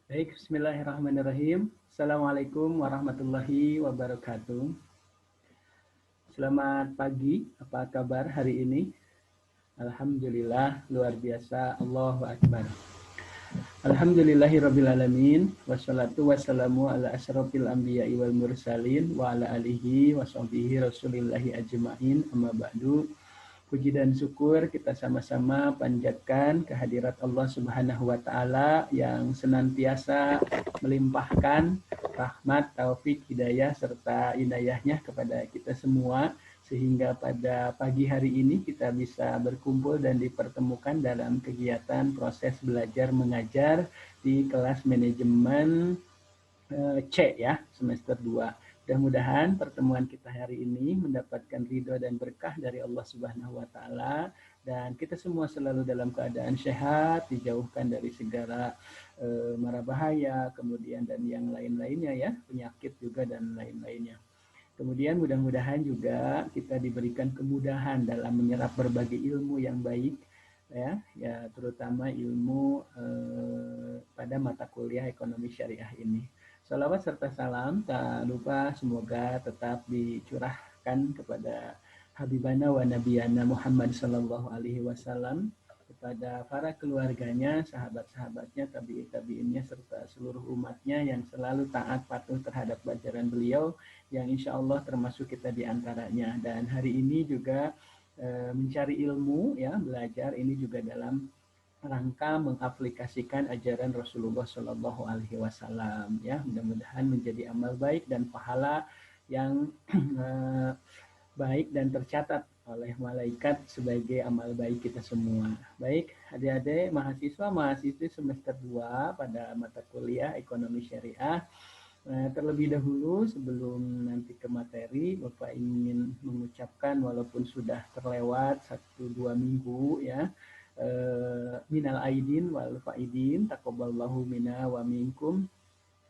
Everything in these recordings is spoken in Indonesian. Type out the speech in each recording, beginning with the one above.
Baik, bismillahirrahmanirrahim. Assalamualaikum warahmatullahi wabarakatuh. Selamat pagi, apa kabar hari ini? Alhamdulillah, luar biasa, Allahu Akbar. Alhamdulillahirrabbilalamin. Wassalatu wassalamu ala asrofil anbiya'i wal mursalin wa ala alihi wa sahbihi rasulillahi ajma'in amma ba'du. Puji dan syukur kita sama-sama panjatkan kehadirat Allah Subhanahu wa taala yang senantiasa melimpahkan rahmat, taufik, hidayah serta inayahnya kepada kita semua sehingga pada pagi hari ini kita bisa berkumpul dan dipertemukan dalam kegiatan proses belajar mengajar di kelas manajemen C ya, semester 2. Mudah-mudahan pertemuan kita hari ini mendapatkan ridho dan berkah dari Allah Subhanahu wa taala dan kita semua selalu dalam keadaan sehat, dijauhkan dari segala mara bahaya, kemudian dan yang lain-lainnya ya, penyakit juga dan lain-lainnya. Kemudian mudah-mudahan juga kita diberikan kemudahan dalam menyerap berbagai ilmu yang baik ya terutama ilmu pada mata kuliah ekonomi syariah ini. Salawat serta salam tak lupa semoga tetap dicurahkan kepada Habibana wa Nabiyana Muhammad Sallallahu Alaihi Wasallam, kepada para keluarganya, sahabat-sahabatnya, tabi'in-tabi'innya, serta seluruh umatnya yang selalu taat patuh terhadap ajaran beliau, yang insya Allah termasuk kita di antaranya. Dan hari ini juga mencari ilmu, ya belajar ini juga dalam rangka mengaplikasikan ajaran Rasulullah Shallallahu Alaihi Wasallam. Ya, mudah-mudahan menjadi amal baik dan pahala yang baik dan tercatat oleh malaikat sebagai amal baik kita semua. Baik, adik-adik mahasiswa-mahasiswi semester 2 pada mata kuliah Ekonomi Syariah. Terlebih dahulu sebelum nanti ke materi, Bapak ingin mengucapkan walaupun sudah terlewat 1-2 minggu ya, minal aidin wal faidin, taqabbalallahu minna wa minkum,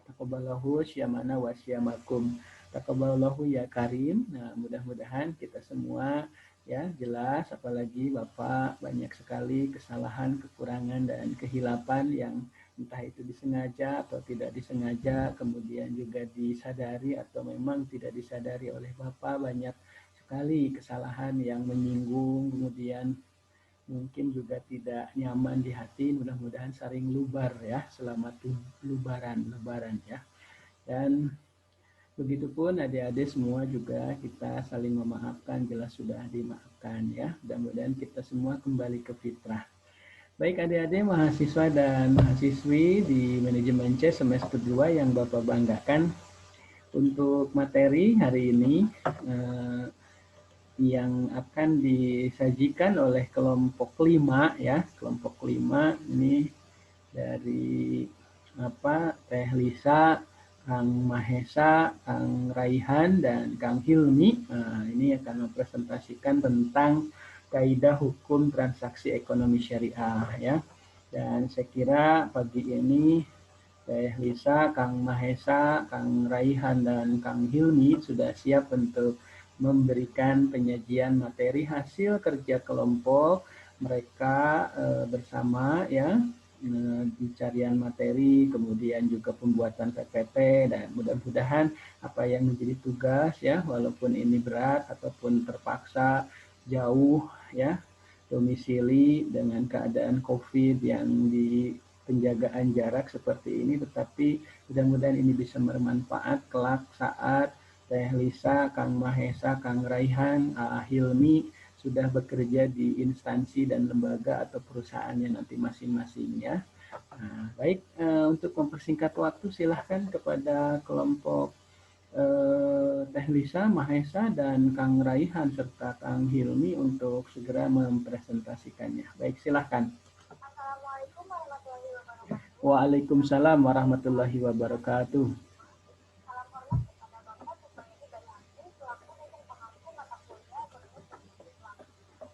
taqabbalallahu syamana wa syamakum, taqabbalallahu ya karim. Nah, mudah-mudahan kita semua ya jelas, apalagi Bapak banyak sekali kesalahan, kekurangan dan kehilapan yang entah itu disengaja atau tidak disengaja, kemudian juga disadari atau memang tidak disadari oleh Bapak, banyak sekali kesalahan yang menyinggung, kemudian mungkin juga tidak nyaman di hati. Mudah-mudahan saring lubar ya, selamat lebaran ya. Dan begitupun adik-adik semua juga kita saling memaafkan, jelas sudah dimaafkan ya. Mudah-mudahan kita semua kembali ke fitrah. Baik adik-adik mahasiswa dan mahasiswi di manajemen C semester 2 yang Bapak banggakan, untuk materi hari ini yang akan disajikan oleh kelompok 5 ya, kelompok 5 ini dari Teh Lisa, Kang Mahesa, Kang Raihan dan Kang Hilmi. Nah, ini akan mempresentasikan tentang kaidah hukum transaksi ekonomi syariah ya. Dan saya kira pagi ini Teh Lisa, Kang Mahesa, Kang Raihan dan Kang Hilmi sudah siap untuk memberikan penyajian materi hasil kerja kelompok mereka bersama ya, pencarian materi, kemudian juga pembuatan PPT, dan mudah-mudahan apa yang menjadi tugas ya, walaupun ini berat ataupun terpaksa jauh ya domisili dengan keadaan COVID yang di penjagaan jarak seperti ini, tetapi mudah-mudahan ini bisa bermanfaat kelak saat Teh Lisa, Kang Mahesa, Kang Raihan, Hilmi sudah bekerja di instansi dan lembaga atau perusahaannya nanti masing-masing ya. Nah, baik, untuk mempersingkat waktu silahkan kepada kelompok Teh Lisa, Mahesa, dan Kang Raihan serta Kang Hilmi untuk segera mempresentasikannya. Baik, silahkan. Assalamualaikum warahmatullahi wabarakatuh. Waalaikumsalam warahmatullahi wabarakatuh. Salam hormat kepada Bapak Supayadi Bayangkin selaku dosen pengampu mata kuliah ekonomi syariah Islam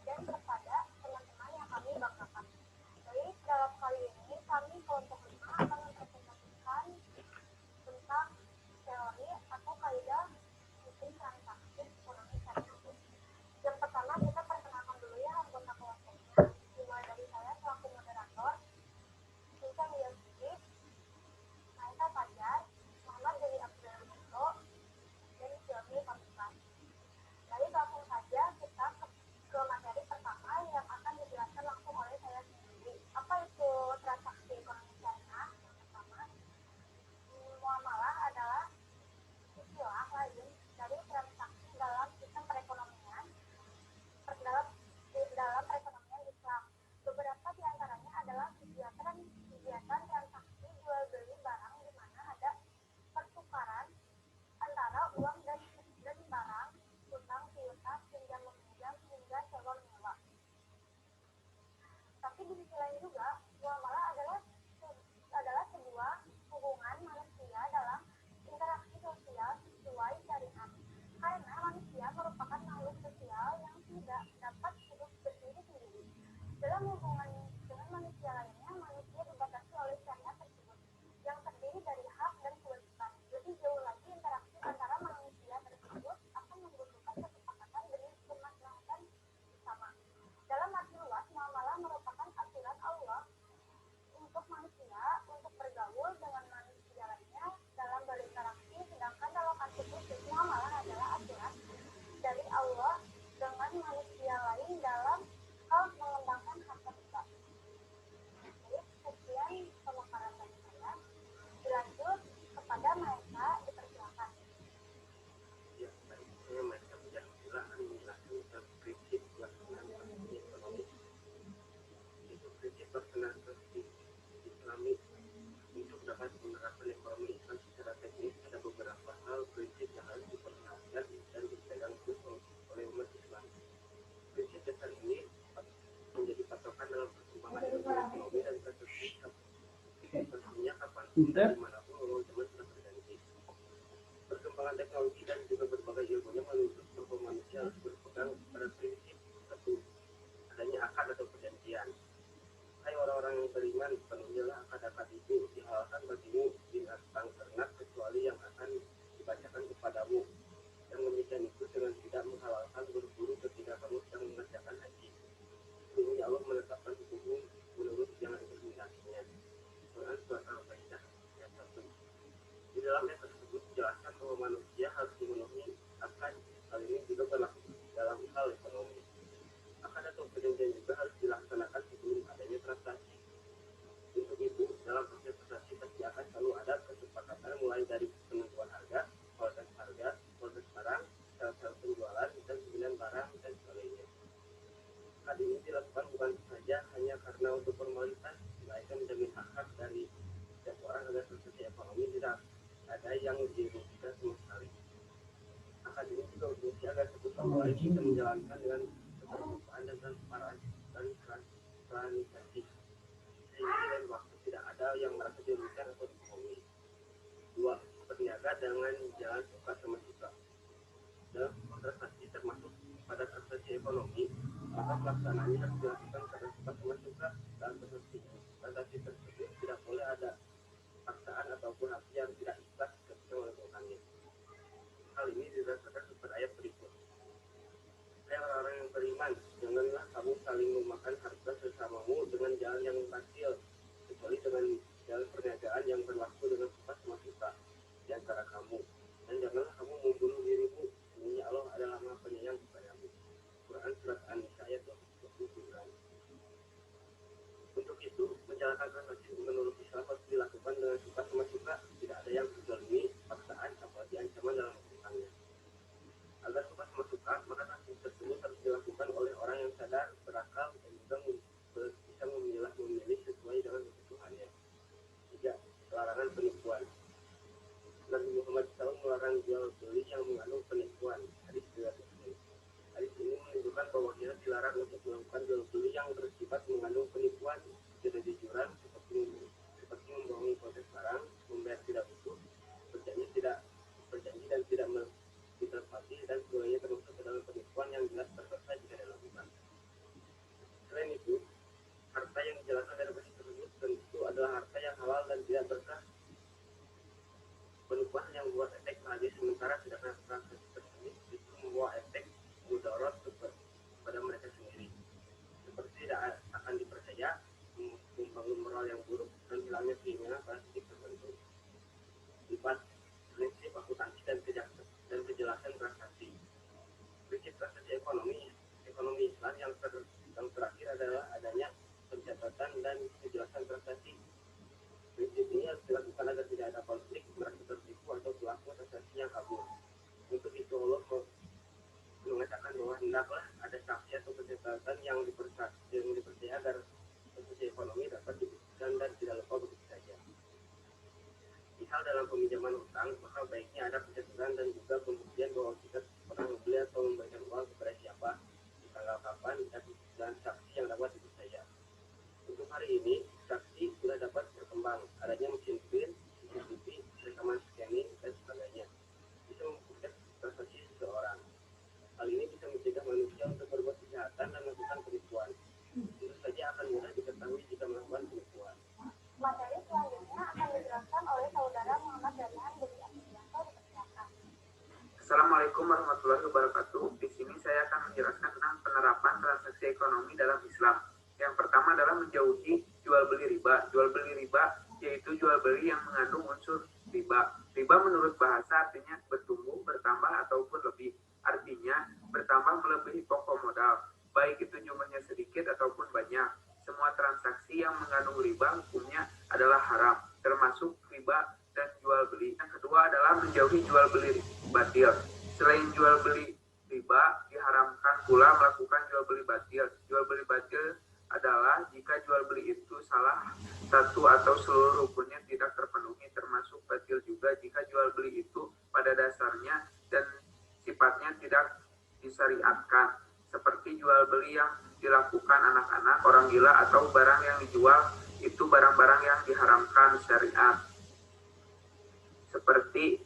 dan kepada teman-teman yang kami banggakan. Baik, dalam kali ini kami kelompok 5 akan mempresentasikan tentang teori atau kaidah hukum transaksi ekonomi syariah. Yang pertama kita perkenalkan dulu ya anggota kelompoknya, dimulai dari saya selaku moderator. Bisa kegiatan transaksi jual beli barang di mana ada pertukaran antara uang dan barang, utang piutang, pinjam meminjam hingga sewa menyewa. Tapi di sisi lain juga, muamalah adalah sebuah hubungan manusia dalam interaksi sosial sesuai syariat. Karena manusia merupakan makhluk sosial yang tidak dapat hidup berdiri sendiri. Dalam hubungan dengan manusia lainnya, manusia dibatasi oleh syariat tersebut, yang terdiri dari hak dan kewajiban. Lebih jauh lagi, interaksi antara manusia tersebut akan membutuhkan kesepakatan demi kemaslahatan bersama. Dalam arti luas, muamalah merupakan aturan Allah untuk manusia untuk bergaul dengan manusia lainnya dalam berinteraksi, sedangkan dalam arti khusus, muamalah adalah aturan dari Allah dengan manusia lain dalam hal mengembangkan harta benda. Jadi, sekian pemaparan dari saya. Dilanjut kepada mereka, dipersilakan. Ya, baik. Mereka menjelaskan tentang prinsip pelaksanaan transaksi ekonomi. Itu prinsip pelaksanaan transaksi Islami. Untuk dapat menerapkan ekonomi Islam secara teknis, ada beberapa hal prinsip yang harus diperhatikan dan dipegang terus oleh umat Islam. Prinsip dasar ini menjadi patokan dalam perkembangan ekonomi dan transaksi. Tentunya kapanpun dan dimanapun teman-teman sudah berganti. Perkembangan teknologi dan juga berbagai ilmunya menuntut bahwa manusia harus berpegang pada prinsip satu, adanya akad atau perjanjian. Hai orang-orang yang beriman, penuhilah akad-akad itu, dihalalkan bagimu binatang ternak kecuali yang akan dibacakan kepadamu. Yang demikian itu dengan tidak menghalalkan berburu ketika kamu sedang mengerjakan haji. Sesungguhnya Allah menetapkan hukum menurut jalan implementasinya. Quran surat Al-Maidah ayat 1. Di dalam ayat tersebut dijelaskan bahwa manusia harus memenuhi akad. Hal ini juga berlaku dalam hal ekonomi. Akad atau perjanjian juga harus dilaksanakan sebelum adanya transaksi. Untuk itu, dalam proses transaksi pasti akan selalu ada kesepakatan mulai dari penentuan harga, kualitas barang, syarat-syarat penjualan, dan pembelian barang, dan sebagainya. Akad ini dilakukan bukan saja hanya karena untuk formalitas, melainkan menjamin hak dari setiap orang agar transaksi ekonomi tidak ada yang dirugikan sama sekali. Akad ini juga berfungsi agar kedua belah bisa menjalankan dengan keterbukaan dan transparansi, sehingga dalam waktu tidak ada yang merasa dirugikan atau dibohongi. 2. Berniaga dengan jalan suka sama suka. Dalam transaksi termasuk pada transaksi ekonomi, maka pelaksanaannya harus dilakukan pada suka sama suka. Dalam transaksi tersebut tidak boleh ada paksaan ataupun hati yang tidak ikhlas ketika melakukannya. Hal ini didasarkan pada ayat berikut. Hai orang-orang yang beriman, janganlah kamu saling memakan harta sesamamu dengan jalan yang batil, kecuali dengan jalan perniagaan yang berlaku dengan suka sama suka di antara kamu. Dan janganlah kamu membunuh dirimu, sesungguhnya Allah adalah Maha Penyayang kepadamu. Quran surat An-Nisa ayat 29. Untuk itu, menjalankan transaksi menurut Islam harus dilakukan dengan suka sama suka, tidak ada yang dizalimi, paksaan, apalagi ancaman dalam melakukannya. Agar suka sama suka, maka transaksi tersebut harus dilakukan oleh orang yang sadar, berakal, dan juga bisa memilih sesuai dengan kebutuhannya. 3. Larangan penipuan. Nabi Muhammad SAW melarang jual beli yang mengandung penipuan. Hadis riwayat Muslim. Hadis ini menunjukkan bahwa kita dilarang untuk melakukan jual beli yang bersifat mengandung penipuan, ketidakjujuran, seperti membohongi proses barang, membayar tidak utuh, berjanji dan tidak ditepati, dan sebagainya termasuk ke dalam penipuan yang jelas berdosa jika dilakukan. Selain itu, harta yang dijelaskan dari hadis tersebut tentu adalah harta yang halal dan tidak berkah. Penipuan yang membuat efek lagi sementara sedangkan transaksi tersebut justru membawa efek mudarat kepada mereka sendiri, seperti tidak akan dipercaya, membangun moral yang buruk, dan hilangnya keinginan pada titik tertentu. 4. Prinsip akuntansi dan kejelasan transaksi. Prinsip transaksi ekonomi Islam yang terakhir adalah adanya pencatatan dan kejelasan transaksi. Prinsip ini harus dilakukan agar tidak ada konflik, merasa tertipu, atau pelaku transaksi yang kabur. Untuk itu Allah mengatakan bahwa hendaklah ada saksi atau pencatatan yang dipercaya agar transaksi ekonomi dapat dibuktikan dan tidak lupa begitu dalam peminjaman utang, maka baiknya ada penjelasan dan juga pembuktian bahwa kita pernah membeli atau memberikan uang kepada siapa, di tanggal kapan, dan saksi yang dapat dipercaya. Untuk hari ini, saksi sudah dapat berkembang, adanya mesin print, CCTV, rekaman scanning, dan sebagainya. Bisa membuktikan transaksi seseorang. Hal ini bisa mencegah manusia untuk berbuat kejahatan dan melakukan penipuan. Tentu saja akan mudah diketahui jika melakukan penipuan. Materi selanjutnya akan dijelaskan oleh Saudara Muhammad Dalihan Budi Asrianto, dipersilakan. Assalamualaikum warahmatullahi wabarakatuh. Di sini saya akan menjelaskan tentang penerapan transaksi ekonomi dalam Islam. Yang pertama adalah menjauhi jual beli riba. Jual beli riba yaitu jual beli yang mengandung unsur riba. Riba menurut bahasa artinya bertumbuh, bertambah, ataupun lebih. Artinya bertambah melebihi pokok modal, baik itu jumlahnya sedikit ataupun banyak. Semua transaksi yang mengandung riba hukumnya adalah haram, termasuk riba dan jual beli. Yang kedua adalah menjauhi jual beli batil. Selain jual beli riba, diharamkan pula melakukan jual beli batil. Jual beli batil adalah jika jual beli itu salah satu atau seluruh rukunnya tidak terpenuhi, termasuk batil juga jika jual beli itu pada dasarnya dan sifatnya tidak disyariatkan, seperti jual beli yang dilakukan anak-anak, orang gila, atau barang yang dijual itu barang-barang yang diharamkan syariat, seperti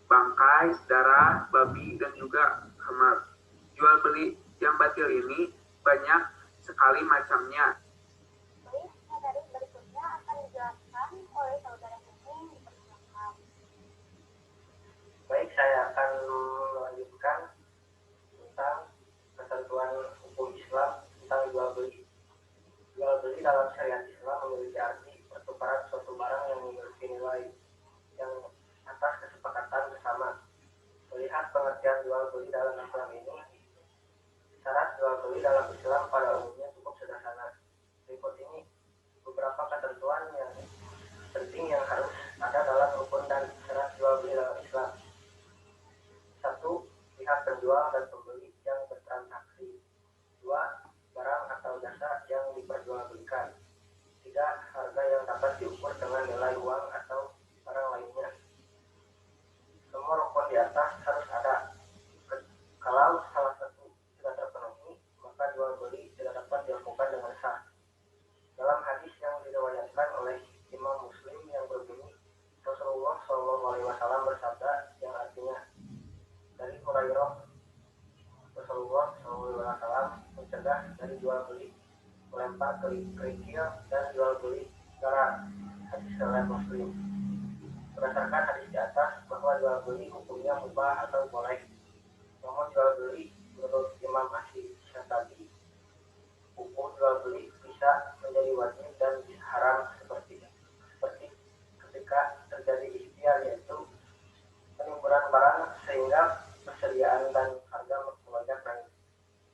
bangkai, darah, babi, dan juga khamar. Jual beli yang batil ini banyak sekali macamnya. Baik, materi berikutnya akan dijelaskan oleh Saudara Nunung, dipersilakan. Baik, saya akan melanjutkan tentang ketentuan hukum Islam tentang jual beli. Jual beli dalam syariat Islam memiliki arti pertukaran suatu barang yang memiliki nilai yang atas kesepakatan bersama. Melihat pengertian jual beli dalam Islam ini, syarat jual beli dalam Islam pada umumnya cukup sederhana. Berikut ini beberapa ketentuan yang penting yang harus ada dalam rukun dan syarat jual beli dalam Islam. 1. Pihak penjual dan pembeli yang bertransaksi. 2. Barang atau jasa yang diperjualbelikan. 3. Harga yang dapat diukur dengan nilai uang atau barang lainnya. Semua rukun di atas harus ada. Kalau salah satu tidak terpenuhi, maka jual beli tidak dapat dilakukan dengan sah. Dalam hadis yang diriwayatkan oleh Imam Muslim yang berbunyi, Rasulullah SAW bersabda yang artinya, dari Hurairah, Rasulullah SAW mencegah dari jual beli, melempar kerikil, dan jual beli cara. Hadis riwayat Muslim. Berdasarkan hadis di atas bahwa jual beli hukumnya mubah atau boleh. Namun jual beli menurut Imam Asy-Syatibi, hukum jual beli bisa menjadi wajib dan bisa haram seperti ketika terjadi ikhtiar, yaitu penimbunan barang sehingga persediaan dan harga melonjak naik.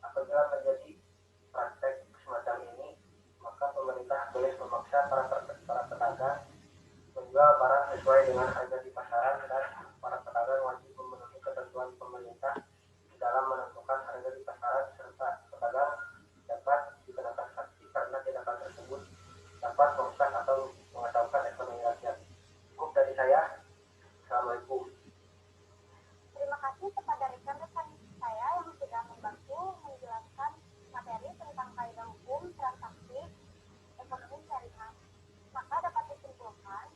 Apabila terjadi praktek semacam ini, maka pemerintah boleh memaksa para pedagang menjual barang sesuai dengan harga di pasaran, dan para pedagang wajib memenuhi ketentuan pemerintah di dalam menentukan harga di pasaran, serta pedagang dapat dikenakan sanksi karena tindakan tersebut dapat merusak atau mengacaukan ekonomi rakyat. Cukup dari saya. Assalamualaikum. Terima kasih kepada rekan-rekan saya yang sudah membantu menjelaskan materi tentang kaidah hukum transaksi ekonomi syariah. Maka dapat disimpulkan,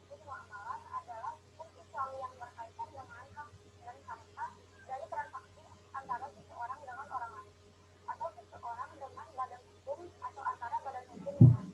hukum muamalah adalah hukum Islam yang berkaitan dengan hak dan harta dari transaksi antara seseorang dengan orang lain, atau seseorang dengan badan hukum atau antara badan hukum dengan.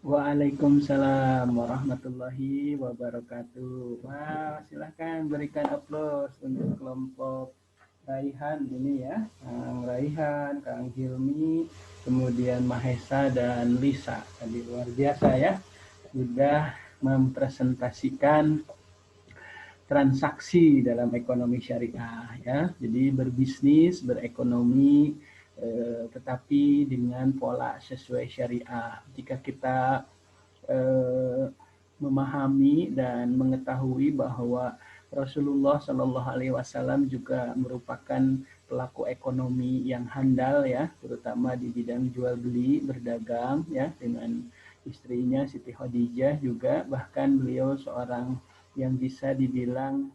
Waalaikumsalam warahmatullahi wabarakatuh. Wah, silahkan berikan aplaus untuk kelompok Raihan ini ya. Kang Raihan, Kang Hilmi, kemudian Mahesa dan Lisa. Tadi luar biasa ya. Sudah mempresentasikan transaksi dalam ekonomi syariah ya. Jadi berbisnis, berekonomi tetapi dengan pola sesuai syariah. Jika kita memahami dan mengetahui bahwa Rasulullah Shallallahu Alaihi Wasallam juga merupakan pelaku ekonomi yang handal ya, terutama di bidang jual beli berdagang ya dengan istrinya Siti Khadijah juga, bahkan beliau seorang yang bisa dibilang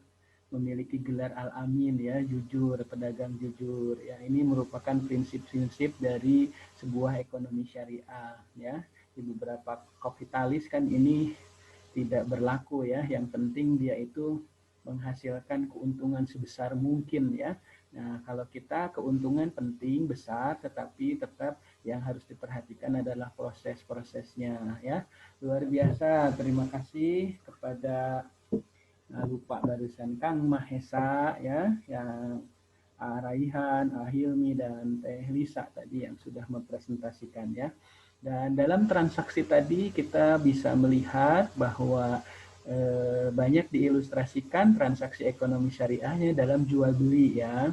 memiliki gelar Al-Amin ya, jujur, pedagang jujur ya. Ini merupakan prinsip-prinsip dari sebuah ekonomi syariah ya. Di beberapa kapitalis kan ini tidak berlaku ya. Yang penting dia itu menghasilkan keuntungan sebesar mungkin ya. Nah, kalau kita keuntungan penting besar, tetapi tetap yang harus diperhatikan adalah proses-prosesnya ya. Luar biasa. Terima kasih kepada lupa barusan Kang Mahesa ya, yang Raihan, Hilmi dan Teh Lisa tadi yang sudah mempresentasikan ya. Dan dalam transaksi tadi kita bisa melihat bahwa banyak diilustrasikan transaksi ekonomi syariahnya dalam jual beli ya.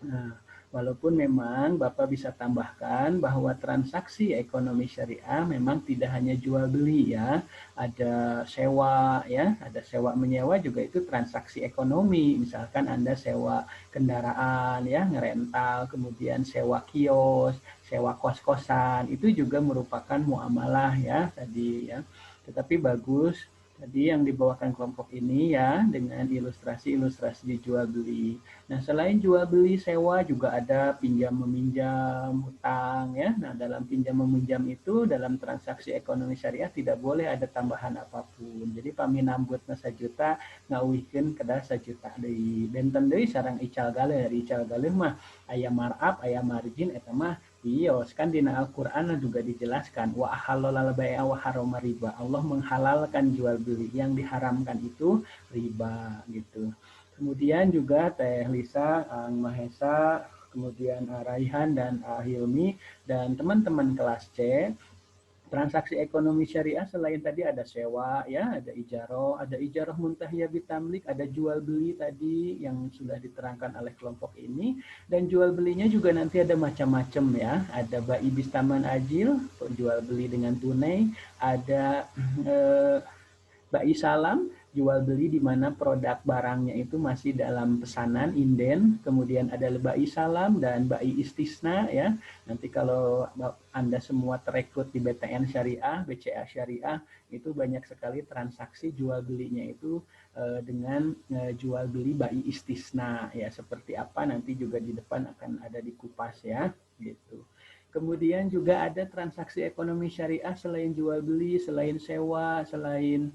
Nah, walaupun memang Bapak bisa tambahkan bahwa transaksi ekonomi syariah memang tidak hanya jual beli ya, ada sewa ya, ada sewa menyewa juga itu transaksi ekonomi. Misalkan Anda sewa kendaraan ya, ngerental, kemudian sewa kios, sewa kos-kosan, itu juga merupakan muamalah ya tadi ya. Tetapi bagus tadi yang dibawakan kelompok ini ya dengan ilustrasi-ilustrasi jual beli. Nah, selain jual beli sewa juga ada pinjam meminjam, hutang ya. Nah, dalam pinjam meminjam itu dalam transaksi ekonomi syariah tidak boleh ada tambahan apapun. Jadi paminambutna 1 juta ngawihkeun kedah 1 juta deui. Benten deui sareng ical galeh mah aya markup, aya margin eta mah bios kan dina Al-Qur'an juga dijelaskan wa ahalal bai'a wa harama riba. Allah menghalalkan jual beli, yang diharamkan itu riba gitu. Kemudian juga Teh Lisa, Mahesa, kemudian Raihan dan Hilmi dan teman-teman kelas C. Transaksi ekonomi syariah selain tadi ada sewa ya, ada ijaroh muntahiyah bitamlik, ada jual beli tadi yang sudah diterangkan oleh kelompok ini, dan jual belinya juga nanti ada macam-macam ya, ada bai bistaman ajil, jual beli dengan tunai, ada bai salam, jual beli di mana produk barangnya itu masih dalam pesanan inden, kemudian ada bai salam dan bai istisna ya. Nanti kalau Anda semua terekrut di BTN Syariah, BCA Syariah, itu banyak sekali transaksi jual belinya itu dengan jual beli bai istisna ya. Seperti apa nanti juga di depan akan ada di kupas ya, gitu. Kemudian juga ada transaksi ekonomi syariah selain jual beli, selain sewa, selain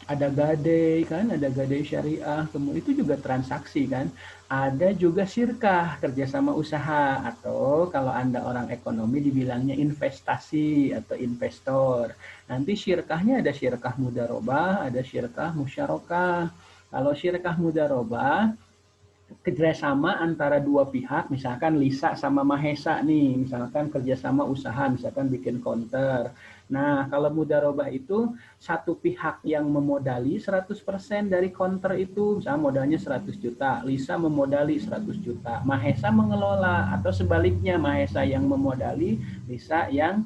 ada gadai kan, ada gadai syariah, kemudian itu juga transaksi kan. Ada juga syirkah, kerjasama usaha, atau kalau Anda orang ekonomi dibilangnya investasi atau investor. Nanti syirkahnya ada syirkah mudarobah, ada syirkah musyarakah. Kalau syirkah mudarobah, kerjasama antara dua pihak, misalkan Lisa sama Mahesa nih, misalkan kerjasama usaha, misalkan bikin counter. Nah, kalau mudarobah itu satu pihak yang memodali 100% dari counter itu, misalnya modalnya 100 juta, Lisa memodali 100 juta, Mahesa mengelola, atau sebaliknya Mahesa yang memodali, Lisa yang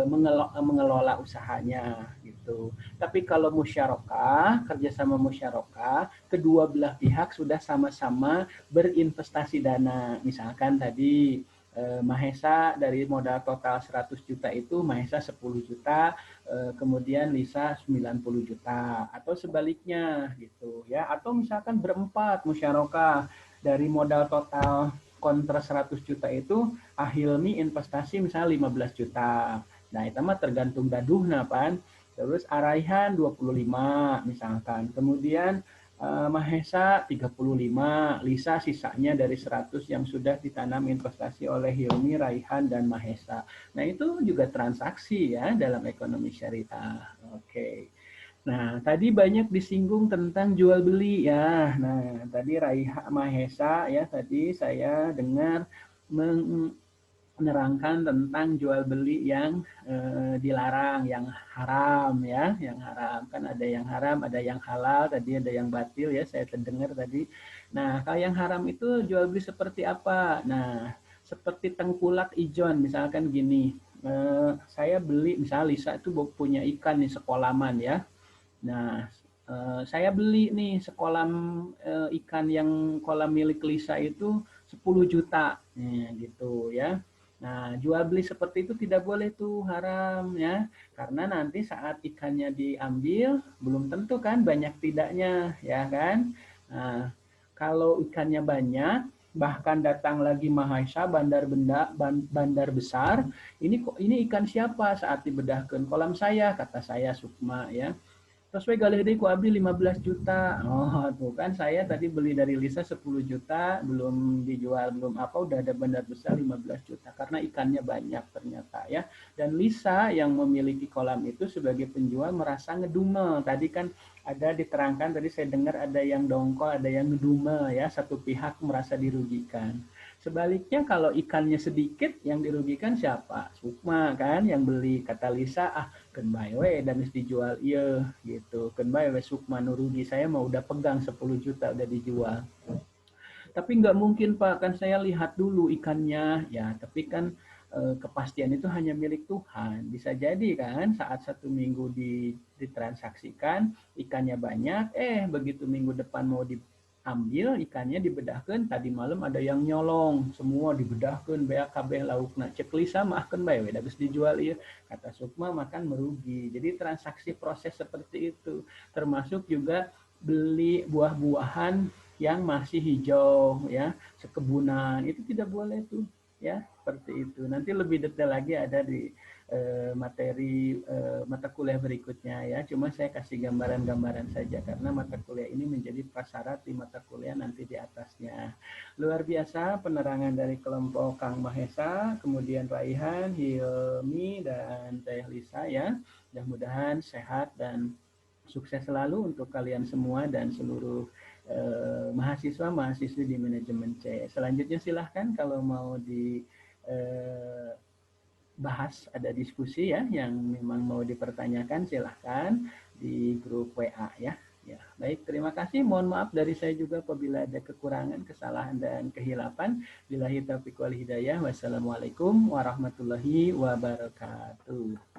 mengelola usahanya gitu. Tapi kalau musyarakah, kerjasama musyarakah, kedua belah pihak sudah sama-sama berinvestasi dana. Misalkan tadi Mahesa dari modal total 100 juta itu Mahesa 10 juta, kemudian Lisa 90 juta, atau sebaliknya gitu ya. Atau misalkan berempat musyarakah, dari modal total kontra 100 juta itu Hilmi investasi misalnya 15 juta. Nah, itu mah tergantung daduhna pan. Terus Raihan 25 misalkan. Kemudian Mahesa 35, Lisa sisanya dari 100 yang sudah ditanam investasi oleh Hilmi, Raihan, dan Mahesa. Nah, itu juga transaksi ya dalam ekonomi syariah. Oke. Nah, tadi banyak disinggung tentang jual beli ya. Nah, tadi Raihan Mahesa ya, tadi saya dengar menerangkan tentang jual beli yang dilarang, yang haram ya, yang haram. Kan ada yang haram, ada yang halal, tadi ada yang batil ya, saya terdengar tadi. Nah, kalau yang haram itu jual beli seperti apa? Nah, seperti tengkulak ijon, misalkan gini, saya beli, misalnya Lisa itu punya ikan nih sekolaman ya. Nah, saya beli nih sekolam ikan yang kolam milik Lisa itu 10 juta, gitu ya. Nah, jual beli seperti itu tidak boleh tuh, haram ya. Karena nanti saat ikannya diambil, belum tentu kan banyak tidaknya, ya kan. Nah, kalau ikannya banyak, bahkan datang lagi Mahesa bandar besar, ini ikan siapa saat dibedahkan? Kolam saya, kata saya Sukma ya. Terus we galih deui ku abdi 15 juta. Oh, tuh kan saya tadi beli dari Lisa 10 juta, belum dijual, belum apa, udah ada bandar besar 15 juta. Karena ikannya banyak ternyata ya. Dan Lisa yang memiliki kolam itu sebagai penjual merasa ngedumel. Tadi kan ada diterangkan, tadi saya dengar ada yang dongkol, ada yang ngedumel ya. Satu pihak merasa dirugikan. Sebaliknya kalau ikannya sedikit, yang dirugikan siapa? Sukma kan yang beli. Kata Lisa, ken bae we dan dijual iya gitu. Ken bae we Sukma nu rugi, saya mau udah pegang 10 juta udah dijual. Tapi nggak mungkin Pak, kan saya lihat dulu ikannya. Ya, tapi kan kepastian itu hanya milik Tuhan. Bisa jadi kan saat 1 minggu ditransaksikan, ikannya banyak, begitu minggu depan mau diambil ikannya, dibedahkan, tadi malam ada yang nyolong, semua dibedahkan, beak kabeh laukna, cek Lisa maafkan bae, habis dijual iya, kata Sukma makan merugi. Jadi transaksi proses seperti itu, termasuk juga beli buah-buahan yang masih hijau ya, sekebunan, itu tidak boleh tuh ya, seperti itu. Nanti lebih detail lagi ada di materi mata kuliah berikutnya ya. Cuma saya kasih gambaran-gambaran saja karena mata kuliah ini menjadi prasyarat di mata kuliah nanti di atasnya. Luar biasa penerangan dari kelompok Kang Mahesa, kemudian Raihan, Hilmi, dan Teh Lisa ya. Mudah-mudahan sehat dan sukses selalu untuk kalian semua dan seluruh mahasiswa-mahasiswi di manajemen C. Selanjutnya silahkan kalau mau di bahas, ada diskusi ya yang memang mau dipertanyakan, silahkan di grup WA ya. Ya, baik, terima kasih. Mohon maaf dari saya juga apabila ada kekurangan, kesalahan, dan kehilapan. Billahi taufiq wal hidayah. Wassalamualaikum warahmatullahi wabarakatuh.